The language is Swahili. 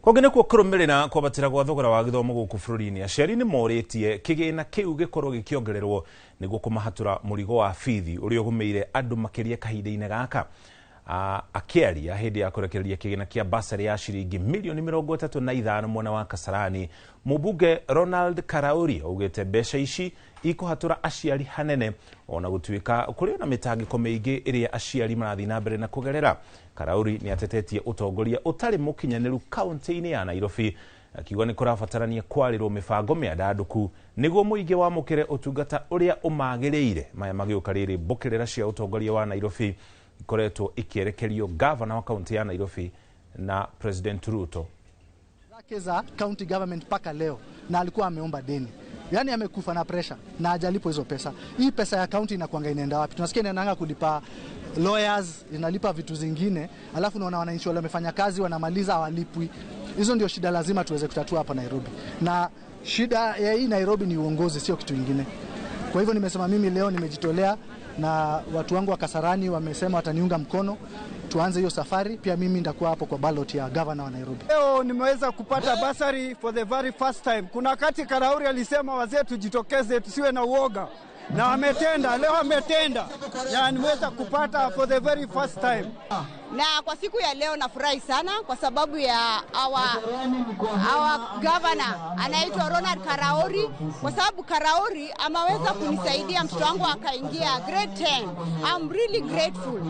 Kogene ko kurumirira kwabatira gwa thogora wa githomo guku bururi-ini aciari ni moritie kigina kiu gikorwo gikiongererwo niguo kumahatura murigo wa fithi uri ugumeire andu makiria kahinda-ini gaka. Akiaria hindi ya kurekereria kigina kia basari ya shiringi milioni 35 mwena wa Kasarani, Mubunge Ronald Karauri augite mbeca ici ikuhatura aciari hanene ona gutuika kuri na mitangiko miingi iria aciari marathi na mbere na kugerera. Karauri ni atetetie utongoria utari mukinyaniru kaunti-ini ya Nairobi, akiuga ni kurabatarania kwarirwo mibango miandanduku niguo muingi wamukire utungata uria umagiriire. Maya magiuka riri mbukirira cia utongoria wa Nairobi ikoretwo ikierekerio governor wa kaunti ya Nairobi na President Ruto. Zake za county government paka leo na alikuwa ameomba deni. Yani amekufa na pressure na hajalipo hizo pesa. Hii pesa ya county inakuanga inaenda wapi? Tunasikia inaanga kulipa lawyers, inalipa vitu zingine, alafu unaona wananchi wale wamefanya kazi wanamaliza hawalipwi. Hizo ndio shida lazima tuweze kutatua hapa Nairobi. Na shida ya hii Nairobi ni uongozi, sio kitu kingine. Kwa hivyo nimesema mimi leo nimejitolea na watu wangu wa Kasarani wamesema wataniunga mkono tuanze hiyo safari. Pia mimi nitakuwa hapo kwa ballot ya governor wa Nairobi. Leo nimeweza kupata basari for the very first time. Kuna wakati Karauri alisema wazee tujitokeze tusiwe na uoga, na ametenda, leo ametenda. Ya nimeweza kupata for the very first time. Na kwa siku ya leo nafurahi sana kwa sababu ya our governor anaitwa Ronald Karauri, kwa sababu Karauri ameweza kunisaidia mtoto wangu akaingia grade 10. I'm really grateful.